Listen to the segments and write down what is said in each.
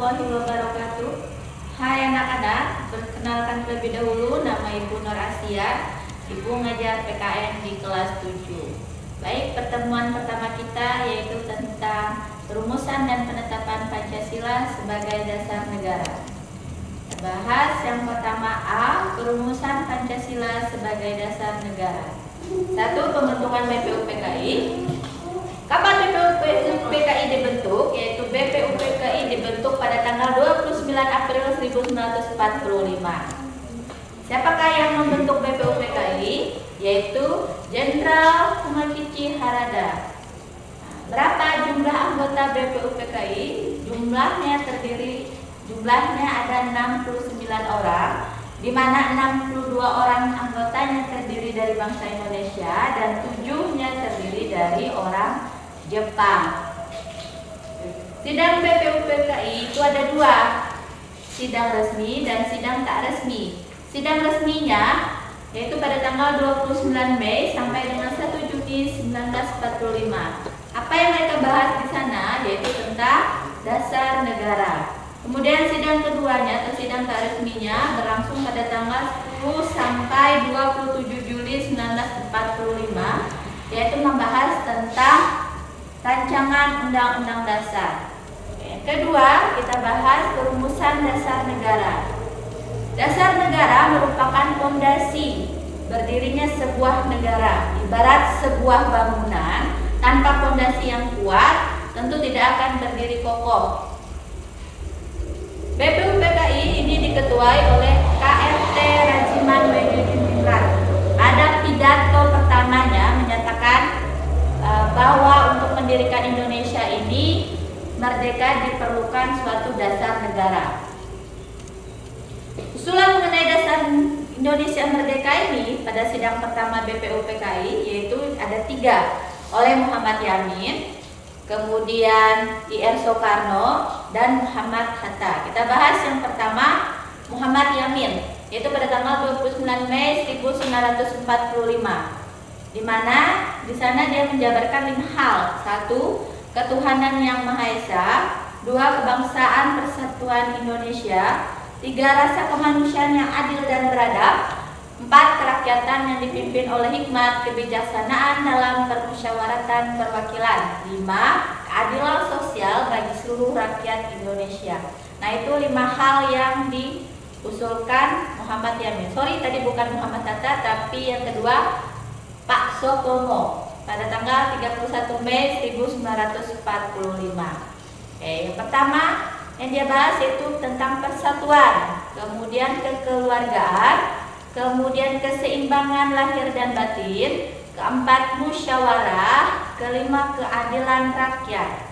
warahmatullahi wabarakatuh. Hai anak-anak, perkenalkan terlebih dahulu, nama Ibu Nur Asia. Ibu ngajar PKN di kelas 7. Baik, pertemuan pertama kita yaitu tentang perumusan dan penetapan Pancasila sebagai dasar negara. Kita bahas yang pertama A, perumusan Pancasila sebagai dasar negara. 1. Pembentukan BPUPKI. Kapan BPUPKI dibentuk? Yaitu BPUPKI dibentuk pada tanggal 29 April 1945. Siapakah yang membentuk BPUPKI? Yaitu Jenderal Kumakichi Harada. Berapa jumlah anggota BPUPKI? Jumlahnya ada 69 orang, di mana 62 orang anggotanya terdiri dari bangsa Indonesia dan 7-nya terdiri dari orang Jepang. Sidang BPUPKI itu ada 2, sidang resmi dan sidang tak resmi. Sidang resminya yaitu pada tanggal 29 Mei sampai dengan 1 Juni 1945. Apa yang mereka bahas di sana yaitu tentang dasar negara. Kemudian sidang keduanya atau sidang tak resminya berlangsung pada tanggal 10 sampai 27 Juli 1945, yaitu membahas tentang rancangan undang-undang dasar. Kedua, kita bahas perumusan dasar negara. Dasar negara merupakan fondasi berdirinya sebuah negara. Ibarat sebuah bangunan, tanpa fondasi yang kuat tentu tidak akan berdiri kokoh. BPUPKI ini diketuai oleh KRT Rajiman Wahidudin. Ada pidato pertamanya menyatakan bahwa untuk mendirikan Indonesia ini merdeka diperlukan suatu dasar negara. Usulan mengenai dasar Indonesia merdeka ini pada sidang pertama BPUPKI yaitu ada 3 oleh Muhammad Yamin, kemudian IR Soekarno dan Muhammad Hatta. Kita bahas yang pertama Muhammad Yamin, yaitu pada tanggal 29 Mei 1945. Di mana di sana dia menjabarkan 5 hal. 1. Ketuhanan yang Maha Esa. 2. Kebangsaan persatuan Indonesia. 3. Rasa kemanusiaan yang adil dan beradab. 4. Kerakyatan yang dipimpin oleh hikmat kebijaksanaan dalam permusyawaratan perwakilan. 5. Keadilan sosial bagi seluruh rakyat Indonesia. Nah, itu 5 hal yang diusulkan Muhammad Yamin. Sorry, tadi bukan Muhammad Hatta, tapi yang kedua Pak Soekarno pada tanggal 31 Mei 1945. Yang pertama yang dia bahas yaitu tentang persatuan, kemudian kekeluargaan, kemudian keseimbangan lahir dan batin, 4. musyawarah, 5. keadilan rakyat.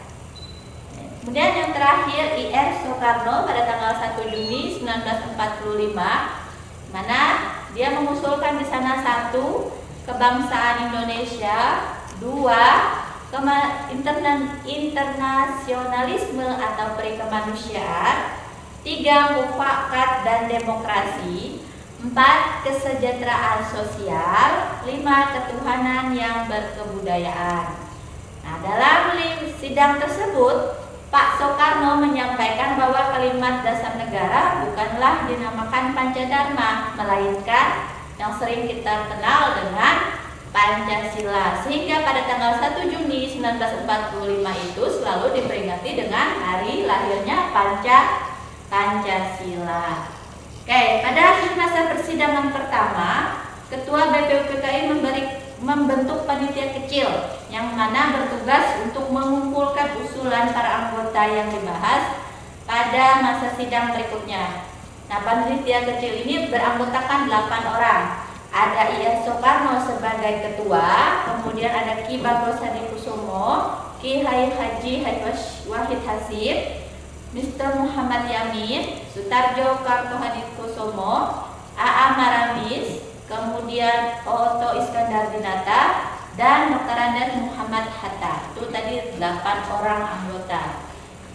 Kemudian yang terakhir IR Soekarno pada tanggal 1 Juni 1945, mana dia mengusulkan di sana 1. kebangsaan Indonesia, 2. internasionalisme atau perikemanusiaan, 3. mufakat dan demokrasi, 4. kesejahteraan sosial, 5. ketuhanan yang berkebudayaan. Nah, dalam sidang tersebut Pak Soekarno menyampaikan bahwa kalimat dasar negara bukanlah dinamakan Pancadharma, melainkan yang sering kita kenal dengan Pancasila, sehingga pada tanggal 1 Juni 1945 itu selalu diperingati dengan hari lahirnya Pancasila. Oke, pada akhir masa persidangan pertama, Ketua BPUPKI membentuk panitia kecil yang mana bertugas untuk mengumpulkan usulan para anggota yang dibahas pada masa sidang berikutnya. Nah, panitia kecil ini beranggotakan 8 orang. Ada IR Soekarno sebagai ketua, kemudian ada Ki Bagro Sadikusumo, Ki Haji Wahid Hasyim, Mr. Muhammad Yamin, Sutarjo Kartohadikusumo, AA Maramis, kemudian Oto Iskandar Dinata, dan Dr. Andes Muhammad Hatta. Itu tadi 8 orang anggota.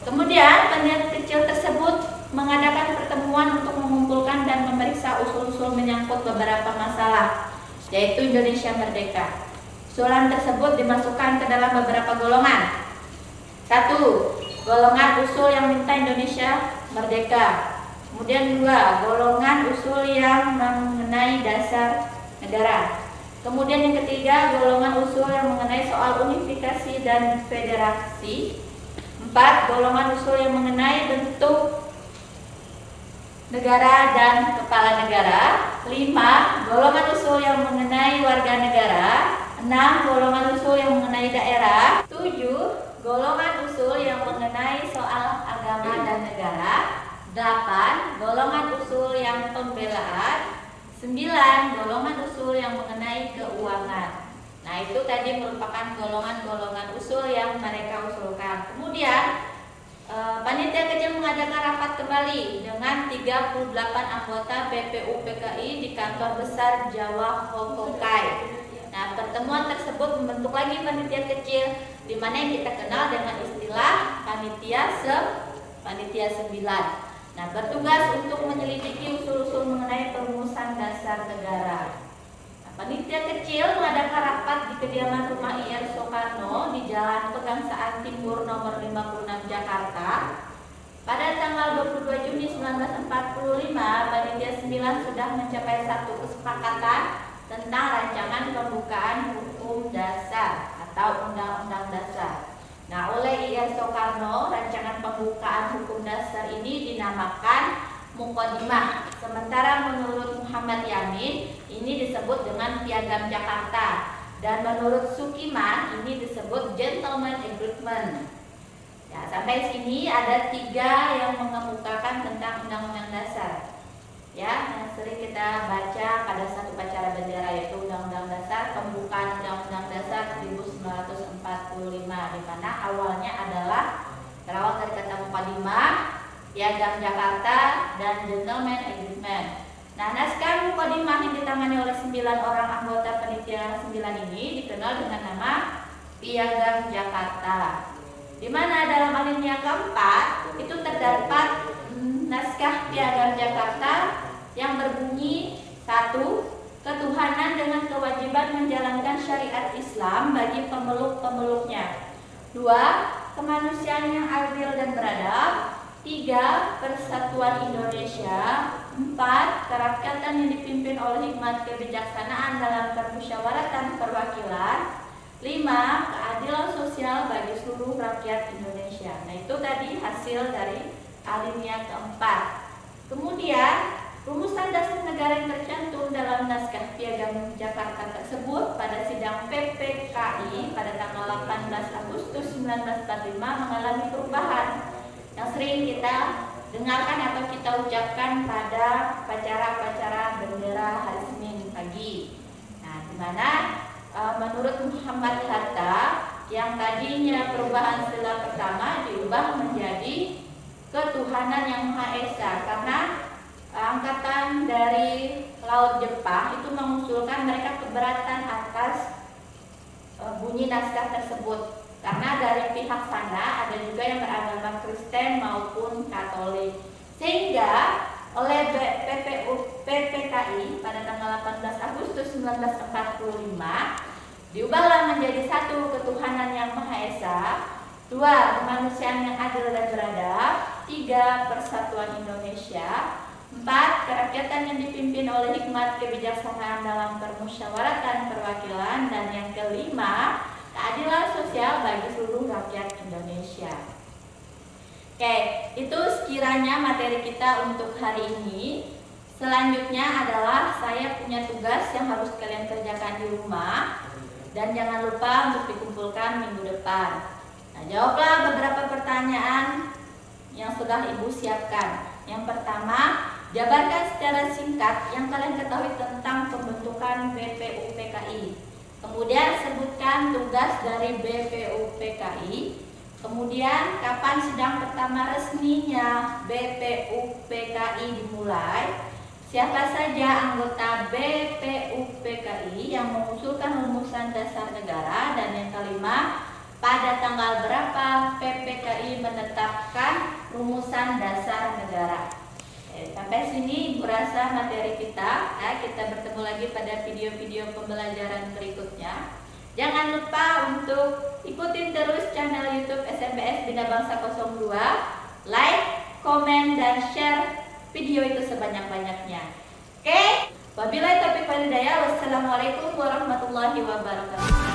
Kemudian panitia kecil tersebut mengadakan pertemuan untuk mengumpulkan dan memeriksa usul-usul menyangkut beberapa masalah, yaitu Indonesia merdeka. Usulan tersebut dimasukkan ke dalam beberapa golongan. 1. golongan usul yang minta Indonesia merdeka. Kemudian 2, golongan usul yang mengenai dasar negara. Kemudian yang ketiga, golongan usul yang mengenai soal unifikasi dan federasi. 4, golongan usul yang mengenai bentuk negara dan kepala negara. 5, golongan usul yang mengenai warga negara. 6, golongan usul yang mengenai daerah. 7, golongan usul yang mengenai soal agama dan negara. 8, golongan usul yang pembelaan. 9, golongan usul yang mengenai keuangan. Nah, itu tadi merupakan golongan-golongan usul yang mereka usulkan. Kemudian panitia kecil mengadakan rapat kembali dengan 38 anggota BPUPKI di kantor besar Jawa Hokokai. Nah, pertemuan tersebut membentuk lagi panitia kecil, di mana yang kita kenal dengan istilah panitia 9. Nah, bertugas untuk menyelidiki usul-usul mengenai perumusan dasar negara. Nah, panitia kecil mengadakan rapat di kediaman rumah IR Soekarno di Jalan Pegangsaan Timur nomor 56 Jakarta. Pada tanggal 22 Juni 1945, panitia 9 sudah mencapai satu kesepakatan tentang rancangan pembukaan hukum dasar atau Undang-Undang Dasar. Nah, oleh IR Soekarno, rancangan pembukaan hukum dasar ini dinamakan Muqaddimah. Sementara menurut Muhammad Yamin, ini disebut dengan Piagam Jakarta. Dan menurut Sukiman, ini disebut Gentleman Agreement. Ya, sampai sini ada 3 yang mengemukakan tentang Undang-Undang Dasar. Ya, yang sering kita baca pada satu upacara bendera, yaitu Undang-Undang Dasar, pembukaan Undang-Undang Dasar 1945, di mana awalnya adalah berawal dari kata Muqaddimah, Piagam Jakarta, dan Gentleman Agreement. Nah, naskah Muqaddimah yang ditangani oleh 9 orang anggota panitia 9 ini dikenal dengan nama Piagam Jakarta, di mana dalam alinea keempat itu terdapat naskah Piagam Jakarta yang berbunyi 1. Ketuhanan dengan kewajiban menjalankan syariat Islam bagi pemeluk-pemeluknya. 2. Kemanusiaan yang adil dan beradab. 3. Persatuan Indonesia. 4. Kerakyatan yang dipimpin oleh hikmat kebijaksanaan dalam permusyawaratan perwakilan. 5. Keadilan sosial bagi seluruh rakyat Indonesia. Nah, itu tadi hasil dari alinea keempat. Kemudian rumusan dasar negara yang tercantum dalam naskah Piagam Jakarta tersebut pada sidang PPKI pada tanggal 18 Agustus 1945 mengalami perubahan yang sering kita dengarkan atau kita ucapkan pada upacara-upacara bendera hari Senin pagi. Nah, di mana menurut Muhammad Hatta yang tadinya perubahan sila pertama diubah menjadi ketuhanan yang Maha Esa, karena angkatan dari Laut Jepang itu mengusulkan mereka keberatan atas bunyi naskah tersebut, karena dari pihak sana ada juga yang beragama Kristen maupun Katolik, sehingga oleh PPKI pada tanggal 18 Agustus 1945 diubahlah menjadi 1. Ketuhanan yang Maha Esa, 2. Kemanusiaan yang adil dan beradab, 3. Persatuan Indonesia, 4. Kerakyatan yang dipimpin oleh hikmat kebijaksanaan dalam permusyawaratan perwakilan, dan yang kelima, keadilan sosial bagi seluruh rakyat Indonesia. Oke, itu sekiranya materi kita untuk hari ini. Selanjutnya adalah saya punya tugas yang harus kalian kerjakan di rumah, dan jangan lupa untuk dikumpulkan minggu depan. Nah, jawablah beberapa pertanyaan yang sudah Ibu siapkan. Yang pertama, jabarkan secara singkat yang kalian ketahui tentang pembentukan BPUPKI. Kemudian sebutkan tugas dari BPUPKI. Kemudian kapan sidang pertama resminya BPUPKI dimulai? Siapa saja anggota BPUPKI yang mengusulkan rumusan dasar negara? Dan yang kelima, pada tanggal berapa PPKI menetapkan rumusan dasar negara? Sampai sini Ibu rasa materi kita. Kita bertemu lagi pada video-video pembelajaran berikutnya. Jangan lupa untuk ikutin terus channel YouTube SMPS Bina Bangsa 02, like, komen, dan share video itu sebanyak-banyaknya. Oke? Wabillahi taufiq wal hidayah. Wassalamualaikum warahmatullahi wabarakatuh.